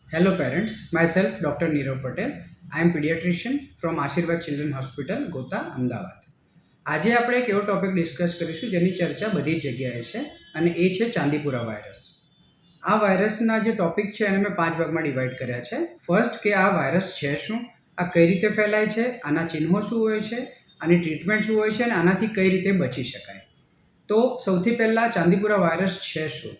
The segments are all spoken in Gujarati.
Hello parents, myself Dr. Nirav Patel. I am pediatrician from આશીર્વાદ ચિલ્ડ્રન હોસ્પિટલ ગોતા અમદાવાદ. આજે આપણે એક એવો ટોપિક ડિસ્કસ કરીશું જેની ચર્ચા બધી જ જગ્યાએ છે અને એ છે ચાંદીપુરા વાયરસ. આ વાયરસના જે ટોપિક છે એને મેં 5 ભાગમાં ડિવાઈડ કર્યા છે. ફર્સ્ટ કે આ વાયરસ છે શું, આ કઈ રીતે ફેલાય છે, આના ચિહ્નો શું હોય છે, આની ટ્રીટમેન્ટ શું હોય છે અને આનાથી કઈ રીતે બચી શકાય. તો સૌથી પહેલાં ચાંદીપુરા વાયરસ છે શું.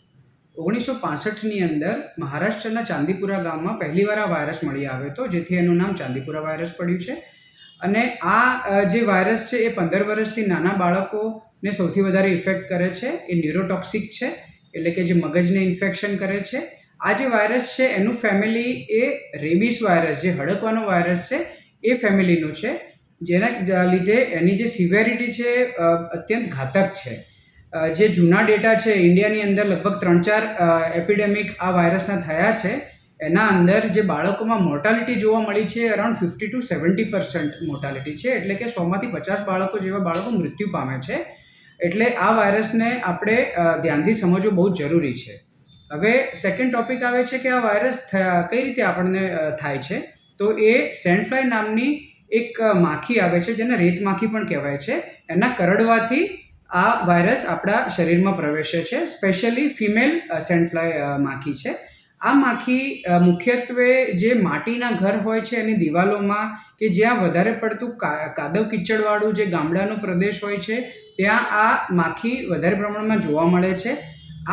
1965ની અંદર મહારાષ્ટ્રના ચાંદીપુરા ગામમાં પહેલીવાર આ વાયરસ મળી આવ્યો હતો, જેથી એનું નામ ચાંદીપુરા વાયરસ પડ્યું છે. અને આ જે વાયરસ છે એ 15 વર્ષથી નાના બાળકોને સૌથી વધારે ઇફેક્ટ કરે છે. એ ન્યુરોટોક્સિક છે, એટલે કે જે મગજને ઇન્ફેક્શન કરે છે. આ જે વાયરસ છે એનું ફેમિલી એ રેબિસ વાયરસ, જે હડકવાનો વાયરસ છે એ ફેમિલીનું છે, જેના લીધે એની જે સિવેરિટી છે અત્યંત ઘાતક છે. જે જૂના ડેટા છે ઇન્ડિયાની અંદર લગભગ 3-4 એપિડેમિક આ વાયરસના થયા છે. એના અંદર જે બાળકોમાં મોર્ટાલિટી જોવા મળી છે અરાઉન્ડ 50 to 70% મોર્ટાલિટી છે, એટલે કે 100માંથી 50 બાળકો જેવા બાળકો મૃત્યુ પામે છે. એટલે આ વાયરસને આપણે ધ્યાનથી સમજવું બહુ જરૂરી છે. હવે સેકન્ડ ટોપિક આવે છે કે આ વાયરસ કઈ રીતે આપણને થાય છે. તો એ સેન્ડફ્લાય નામની એક માખી આવે છે, જેને રેત માખી પણ કહેવાય છે. એના કરડવાથી આ વાયરસ આપણા શરીરમાં પ્રવેશે છે. સ્પેશિયલી ફિમેલ સેન્ડફ્લાય માખી છે. આ માખી મુખ્યત્વે જે માટીના ઘર હોય છે એની દિવાલોમાં, કે જ્યાં વધારે પડતું કાદવ કિચડવાળું જે ગામડાનો પ્રદેશ હોય છે ત્યાં આ માખી વધારે પ્રમાણમાં જોવા મળે છે.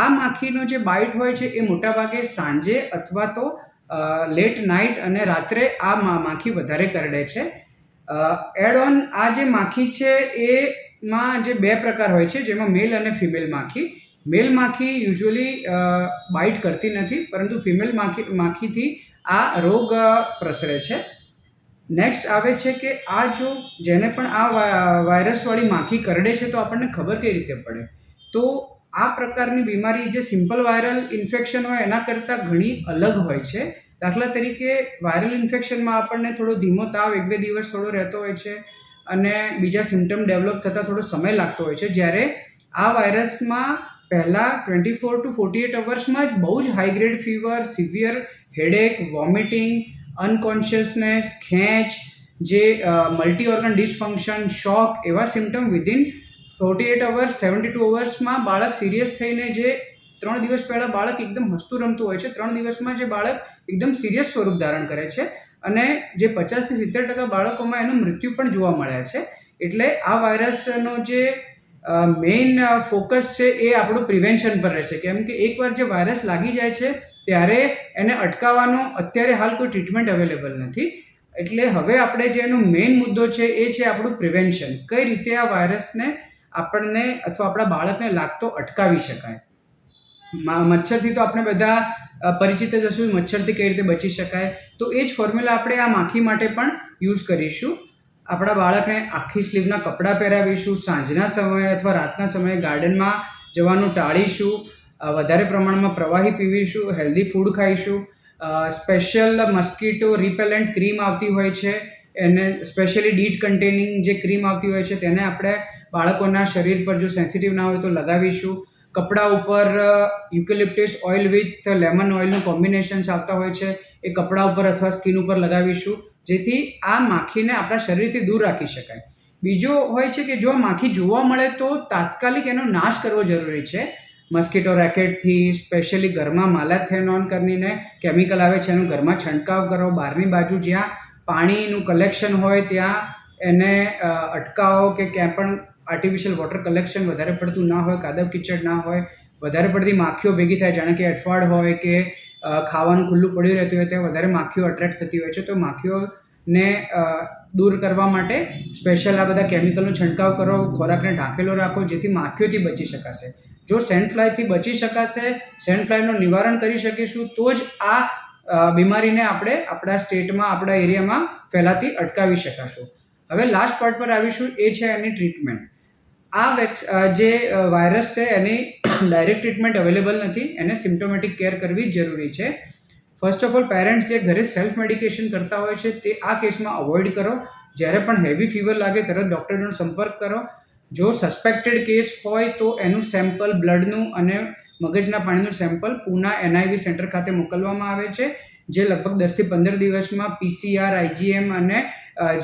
આ માખીનો જે બાઇટ હોય છે એ મોટાભાગે સાંજે અથવા તો લેટ નાઇટ અને રાત્રે આ માખી વધારે કરડે છે. એડ ઓન આ જે માખી છે એમાં જે 2 પ્રકાર હોય છે, જેમાં મેલ અને ફિમેલ માખી. મેલ માખી યુઝ્યુઅલી બાઇટ કરતી નથી, પરંતુ ફિમેલ માખીથી આ રોગ પ્રસરે છે. નેક્સ્ટ આવે છે કે આ જેને પણ આ વાયરસવાળી માખી કરડે છે તો આપણને ખબર કઈ રીતે પડે. તો આ પ્રકારની બીમારી જે સિમ્પલ વાયરલ ઇન્ફેક્શન હોય એના કરતાં ઘણી અલગ હોય છે. દાખલા તરીકે વાયરલ ઇન્ફેક્શનમાં આપણને થોડો ધીમો તાવ 1-2 દિવસ થોડો રહેતો હોય છે અને બીજા સિમ્ટમ ડેવલપ થતાં થોડો સમય લાગતો હોય છે. જ્યારે આ વાયરસમાં પહેલાં 24 to 48 અવર્સમાં જ બહુ જ high grade fever, severe headache, vomiting, અનકોન્શિયસનેસ, ખેંચ, જે મલ્ટી ઓર્ગન ડિસફંક્શન, શોક, એવા સિમ્ટમ વિધિન 48 અવર્સ 72 અવર્સમાં બાળક સિરિયસ થઈને, જે 3 દિવસ પહેલાં બાળક એકદમ હસતું રમતું હોય છે, 3 દિવસમાં જે બાળક એકદમ સિરિયસ સ્વરૂપ ધારણ કરે છે. અને જે 50-70% બાળકોમાં એનું મૃત્યુ પણ જોવા મળ્યા છે. એટલે આ વાયરસનો જે મેઇન ફોકસ છે એ આપણું પ્રિવેન્શન પર રહેશે, કેમ કે એકવાર જે વાયરસ લાગી જાય છે ત્યારે એને અટકાવવાનો અત્યારે હાલ કોઈ ટ્રીટમેન્ટ અવેલેબલ નથી. એટલે હવે આપણે જે એનો મેઇન મુદ્દો છે એ છે આપણું પ્રિવેન્શન. કઈ રીતે આ વાયરસને આપણને અથવા આપણા બાળકને લાગતો અટકાવી શકાય. મચ્છરથી તો આપણે બધા પરિચિત જ હશું, મચ્છરથી કઈ રીતે બચી શકાય. તો એ જ ફોર્મ્યુલા આપણે આ માખી માટે પણ યુઝ કરીશું. આપણા બાળકને આખી સ્લીવના કપડાં પહેરાવીશું, સાંજના સમયે અથવા રાતના સમયે ગાર્ડનમાં જવાનું ટાળીશું, વધારે પ્રમાણમાં પ્રવાહી પીવીશું, healthy food ખાઈશું. Special મસ્કીટો repellent cream આવતી હોય છે, એને સ્પેશિયલી ડીટ કન્ટેનિંગ જે ક્રીમ આવતી હોય છે તેને આપણે બાળકોના શરીર પર જો સેન્સિટિવ ના હોય તો લગાવીશું. કપડા ઉપર યુકેલિપ્ટિસ ઓઇલ વિથ લેમન ઓઇલનું કોમ્બિનેશન્સ આવતા હોય છે, એ કપડા ઉપર અથવા સ્કિન ઉપર લગાવીશું, જેથી આ માખીને આપણા શરીરથી દૂર રાખી શકાય. બીજો હોય છે કે જો માખી જોવા મળે તો તાત્કાલિક એનો નાશ કરવો જરૂરી છે. મસ્કીટો રેકેટથી, સ્પેશિયલી ઘરમાં માલાથેનોન કરીને કેમિકલ આવે છે, એનો ઘરમાં છંટકાવ કરો. બહારની બાજુ જ્યાં પાણીનું કલેક્શન હોય ત્યાં એને અટકાવો, કે ક્યાં પણ આર્ટિફિશિયલ વોટર કલેક્શન વધારે પડતું ના હોય, કાદવ કિચડ ના હોય, વધારે પડતી માખીઓ ભેગી થાય, જાણે કે અઠવાડ હોય કે ખાવાનું ખુલ્લું પડ્યું રહેતું હોય ત્યાં વધારે માખીઓ અટ્રેક્ટ થતી હોય છે. તો માખીઓને દૂર કરવા માટે સ્પેશિયલ આ બધા કેમિકલનો છંટકાવ કરો, ખોરાકને ઢાંકેલો રાખો, જેથી માખીઓથી બચી શકાશે. જો સેન્ડફ્લાયથી બચી શકાશે, સેન્ડફ્લાયનું નિવારણ કરી શકીશું, તો જ આ બીમારીને આપણે આપણા સ્ટેટમાં, આપણા એરિયામાં ફેલાતી અટકાવી શકાશું. હવે લાસ્ટ પાર્ટ પર આવીશું, એ છે એની ટ્રીટમેન્ટ. આ જે વાયરસ છે એની ડાયરેક્ટ ટ્રીટમેન્ટ અવેલેબલ નથી, એને સિમ્પ્ટોમેટિક કેર કરવી જરૂરી છે. ફર્સ્ટ ઓફ ઓલ પેરેન્ટ્સ જે ઘરે સેલ્ફ મેડિકેશન કરતા હોય છે તે આ કેસમાં અવોઇડ કરો. જ્યારે પણ હેવી ફીવર લાગે તરત ડૉક્ટરનો સંપર્ક કરો. જો સસ્પેક્ટેડ કેસ હોય તો એનું સેમ્પલ બ્લડનું અને મગજના પાણીનું સેમ્પલ પૂના NIV સેન્ટર ખાતે મોકલવામાં આવે છે, જે લગભગ 10થી 15 દિવસમાં PCR, IgM અને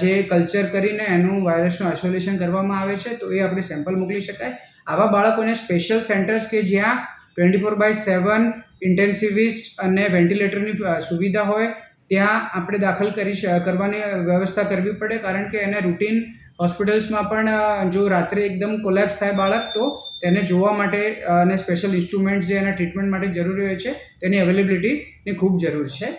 જે કલ્ચર કરીને એનું વાયરસનું આઇસોલેશન કરવામાં આવે છે. તો એ આપણે સેમ્પલ મોકલી શકાય. આવા બાળકોને સ્પેશિયલ સેન્ટર્સ કે જ્યાં 24/7 ઇન્ટેન્સિવિસ્ટ અને વેન્ટિલેટરની સુવિધા હોય ત્યાં આપણે દાખલ કરવાની વ્યવસ્થા કરવી પડે, કારણ કે એને રૂટીન હોસ્પિટલ્સમાં પણ જો રાત્રે એકદમ કોલેપ્સ થાય બાળક, તો તેને જોવા માટે અને સ્પેશિયલ ઇન્સ્ટ્રુમેન્ટ્સ જે એના ટ્રીટમેન્ટ માટે જરૂરી હોય છે તેની અવેલેબિલિટીની ખૂબ જરૂર છે.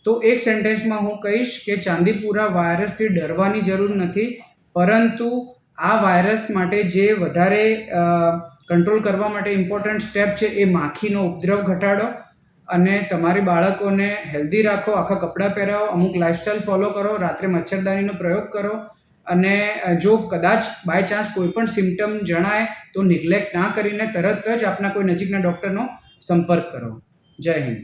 તો એક સેન્ટેન્સમાં હું કહીશ કે ચાંદીપુરા વાયરસથી ડરવાની જરૂર નથી, પરંતુ આ વાયરસ માટે જે વધારે કંટ્રોલ કરવા માટે ઇમ્પોર્ટન્ટ સ્ટેપ છે એ માખીનો ઉપદ્રવ ઘટાડો અને તમારી બાળકોને હેલ્ધી રાખો, આખા કપડાં પહેરાવો, અમુક લાઇફસ્ટાઇલ ફોલો કરો, રાત્રે મચ્છરદાનીનો પ્રયોગ કરો અને જો કદાચ બાય ચાન્સ કોઈ પણ સિમ્ટમ જણાય તો નિગ્લેક્ટ ના કરીને તરત જ આપના કોઈ નજીકના ડૉક્ટરનો સંપર્ક કરો. જય હિન્દ.